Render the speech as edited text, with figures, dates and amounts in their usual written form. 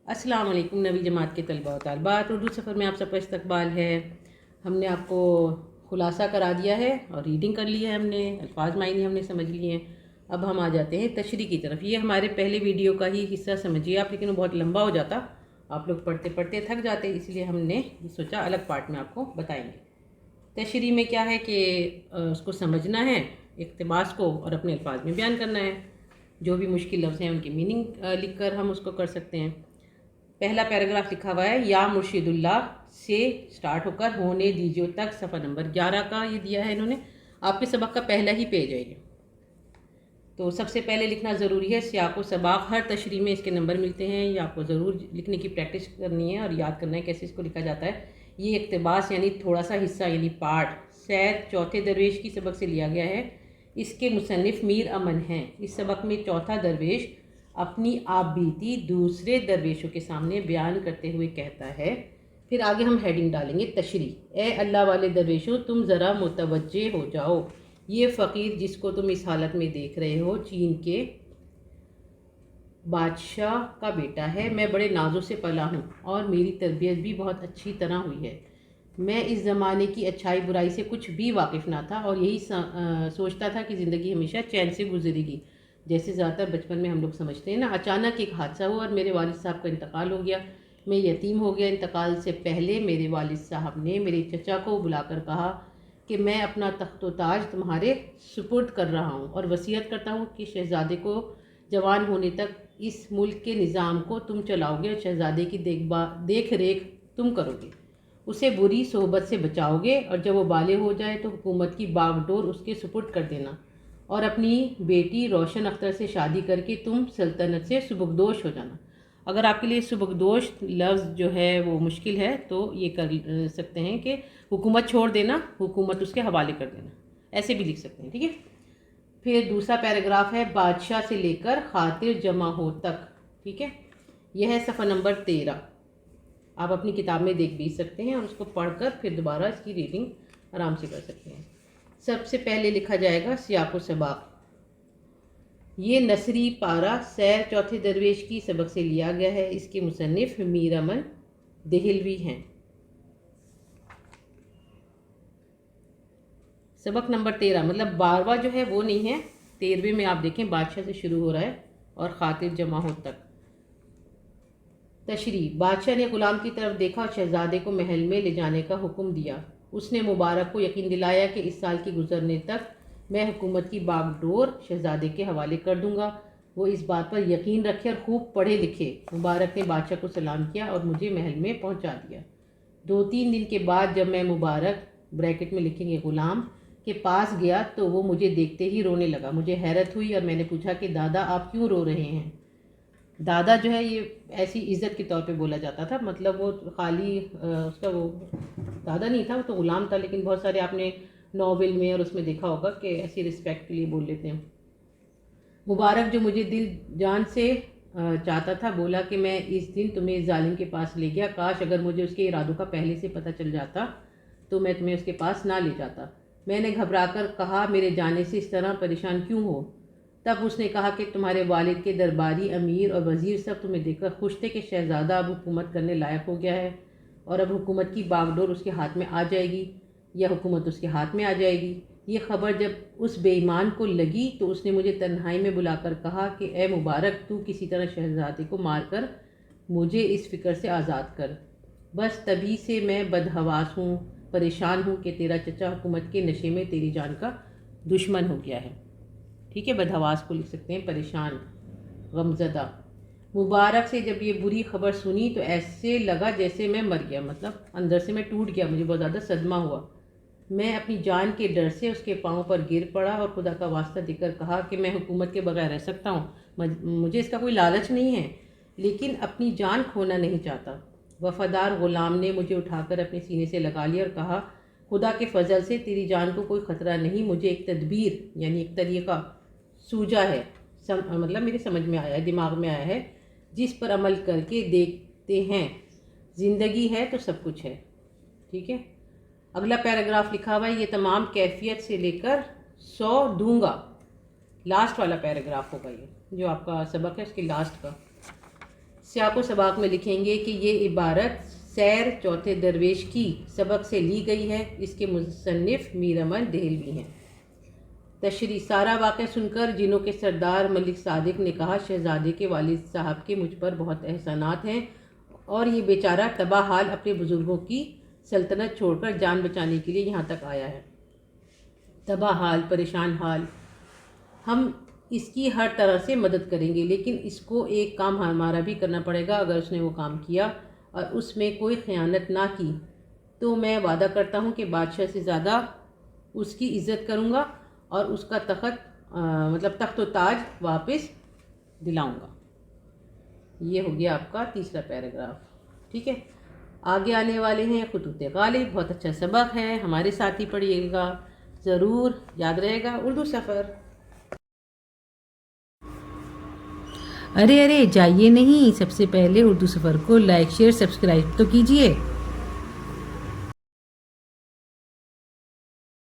अस्सलाम वालेकुम नवी जमात के तलबा व तालिबात। उर्दू सफ़र में आप सबका इस्तकबाल है। हमने आपको खुलासा करा दिया है और रीडिंग कर ली है, हमने अल्फाज मायने हमने समझ लिए हैं। अब हम आ जाते हैं तशरीह की तरफ। ये हमारे पहले वीडियो का ही हिस्सा समझिए आप, लेकिन वो बहुत लंबा हो जाता, आप लोग पढ़ते पढ़ते थक जाते, इसलिए हमने सोचा अलग पार्ट में आपको बताएंगे। तशरीह में क्या है कि उसको समझना है, इक़्तिबास को, और अपने अल्फाज में बयान करना है। जो भी मुश्किल लफ्ज़ हैं उनकी मीनिंग लिख कर हम उसको कर सकते हैं। पहला पैराग्राफ लिखा हुआ है या मुर्शिदुल्लाह से स्टार्ट होकर होने दीजिए तक, सफ़ा नंबर 11 का ये दिया है इन्होंने। आपके सबक का पहला ही पेज है ये। तो सबसे पहले लिखना ज़रूरी है सियाक़ व सबाक़। हर तशरीह में इसके नंबर मिलते हैं, ये आपको ज़रूर लिखने की प्रैक्टिस करनी है और याद करना है कैसे इसको लिखा जाता है। ये इक़्तिबास यानी थोड़ा सा हिस्सा यानी पार्ट सैर चौथे दरवेश की सबक से लिया गया है। इसके मुसन्निफ़ मीर अमन हैं। इस सबक में चौथा दरवेश अपनी आप बीती दूसरे दरवेशों के सामने बयान करते हुए कहता है। फिर आगे हम हेडिंग डालेंगे तशरीह। ए अल्लाह वाले दरवेशों, तुम ज़रा मुतवज्जे हो जाओ। ये फ़कीर जिसको तुम इस हालत में देख रहे हो चीन के बादशाह का बेटा है। मैं बड़े नाजों से पला हूँ और मेरी तरबियत भी बहुत अच्छी तरह हुई है। मैं इस ज़माने की अच्छाई बुराई से कुछ भी वाकिफ़ ना था और यही सोचता था कि ज़िंदगी हमेशा चैन से गुजरेगी, जैसे ज़्यादातर बचपन में हम लोग समझते हैं ना। अचानक एक हादसा हुआ और मेरे वालिद साहब का इंतकाल हो गया। मैं यतीम हो गया। इंतकाल से पहले मेरे वालिद साहब ने मेरे चचा को बुलाकर कहा कि मैं अपना तख्त व ताज तुम्हारे सुपुर्द कर रहा हूँ और वसीयत करता हूँ कि शहज़ादे को जवान होने तक इस मुल्क के निज़ाम को तुम चलाओगे और शहज़ादे की देख रेख तुम करोगे, उसे बुरी सोहबत से बचाओगे और जब वो बाले हो जाए तो हुकूमत की बागडोर उसके सुपुर्द कर देना और अपनी बेटी रोशन अख्तर से शादी करके तुम सल्तनत से सुबकदोश हो जाना। अगर आपके लिए सुबकदोश लफ्ज़ जो है वो मुश्किल है तो ये कर सकते हैं कि हुकूमत छोड़ देना, हुकूमत उसके हवाले कर देना, ऐसे भी लिख सकते हैं, ठीक है। फिर दूसरा पैराग्राफ है बादशाह से लेकर खातिर जमा हो तक, ठीक है। यह है सफ़ा नंबर 13। आप अपनी किताब में देख भी सकते हैं और उसको पढ़कर फिर दोबारा इसकी रीडिंग आराम से कर सकते हैं। सबसे पहले लिखा जाएगा सियाक़ व सबाक़। ये नसरी पारा सैर चौथे दरवेश की सबक से लिया गया है। इसके मुसन्निफ़ मीर अमन देहलवी हैं। सबक नंबर 13 मतलब 12वां जो है वो नहीं है, 13वें में आप देखें बादशाह से शुरू हो रहा है और खातिर जमा हो तक। तशरीह। बादशाह ने ग़ुलाम की तरफ देखा और शहज़ादे को महल में ले जाने का हुक्म दिया। उसने मुबारक को यकीन दिलाया कि इस साल के गुजरने तक मैं हुकूमत की बागडोर शहज़ादे के हवाले कर दूंगा। वो इस बात पर यकीन रखे और खूब पढ़े लिखे। मुबारक ने बादशाह को सलाम किया और मुझे महल में पहुंचा दिया। 2-3 दिन के बाद जब मैं मुबारक ब्रैकेट में लिखेंगे ग़ुलाम के पास गया तो वो मुझे देखते ही रोने लगा। मुझे हैरत हुई और मैंने पूछा कि दादा आप क्यों रो रहे हैं। दादा जो है ये ऐसी इज़्ज़त के तौर पे बोला जाता था, मतलब वो खाली उसका वो दादा नहीं था, वो तो ग़ुलाम था, लेकिन बहुत सारे आपने नॉवेल में और उसमें देखा होगा कि ऐसी रिस्पेक्ट के लिए बोल लेते हैं। मुबारक जो मुझे दिल जान से चाहता था बोला कि मैं इस दिन तुम्हें इस जालिम के पास ले गया। काश अगर मुझे उसके इरादों का पहले से पता चल जाता तो मैं तुम्हें उसके पास ना ले जाता। मैंने घबराकर कहा मेरे जाने से इस तरह परेशान क्यों हो। तब उसने कहा कि तुम्हारे वालिद के दरबारी अमीर और वज़ीर सब तुम्हें देखकर खुश थे कि शहज़ादा अब हुकूमत करने लायक हो गया है और अब हुकूमत की बागडोर उसके हाथ में आ जाएगी या हुकूमत उसके हाथ में आ जाएगी। ये ख़बर जब उस बेईमान को लगी तो उसने मुझे तन्हाई में बुलाकर कहा कि ए मुबारक, तू किसी तरह शहज़ादे को मार कर मुझे इस फ़िक्र से आज़ाद कर। बस तभी से मैं बदहवास हूँ, परेशान हूँ कि तेरा चचा हुकूमत के नशे में तेरी जान का दुश्मन हो गया है, ठीक है। बदहवास को लिख सकते हैं परेशान, गमज़दा। मुबारक से जब ये बुरी खबर सुनी तो ऐसे लगा जैसे मैं मर गया, मतलब अंदर से मैं टूट गया, मुझे बहुत ज़्यादा सदमा हुआ। मैं अपनी जान के डर से उसके पाँव पर गिर पड़ा और खुदा का वास्ता देकर कहा कि मैं हुकूमत के बगैर रह सकता हूँ, मुझे इसका कोई लालच नहीं है, लेकिन अपनी जान खोना नहीं चाहता। वफ़ादार ग़ुलाम ने मुझे उठाकर अपने सीने से लगा लिया और कहा खुदा के फजल से तेरी जान को कोई ख़तरा नहीं। मुझे एक तदबीर यानी एक तरीक़ा सूझा है, मतलब मेरे समझ में आया है, दिमाग में आया है, जिस पर अमल करके देखते हैं। ज़िंदगी है तो सब कुछ है, ठीक है। अगला पैराग्राफ लिखा हुआ है ये तमाम कैफियत से लेकर 100 दूंगा, लास्ट वाला पैराग्राफ होगा ये जो आपका सबक है उसके लास्ट का। سیاق و سباق میں لکھیں گے کہ یہ عبارت سیر چوتھے درویش کی سبق سے لی گئی ہے. اس کے مصنف میر امن دہلوی ہیں. تشریح. سارا واقعہ سن کر جنوں کے سردار ملک صادق نے کہا شہزادے کے والد صاحب کے مجھ پر بہت احسانات ہیں اور یہ بیچارہ تباہ حال اپنے بزرگوں کی سلطنت چھوڑ کر جان بچانے کے لیے یہاں تک آیا ہے. تباہ حال، پریشان حال. ہم اس کی ہر طرح سے مدد کریں گے، لیکن اس کو ایک کام ہمارا بھی کرنا پڑے گا. اگر اس نے وہ کام کیا اور اس میں کوئی خیانت نہ کی تو میں وعدہ کرتا ہوں کہ بادشاہ سے زیادہ اس کی عزت کروں گا اور اس کا تخت و تاج واپس دلاؤں گا. یہ ہو گیا آپ کا تیسرا پیراگراف. ٹھیک ہے، آگے آنے والے ہیں خطوط غالب. بہت اچھا سبق ہے، ہمارے ساتھ ہی پڑھیے گا، ضرور یاد رہے گا. اردو سفر. ارے جائیے نہیں، سب سے پہلے اردو سفر کو لائک شیئر سبسکرائب تو کیجیے.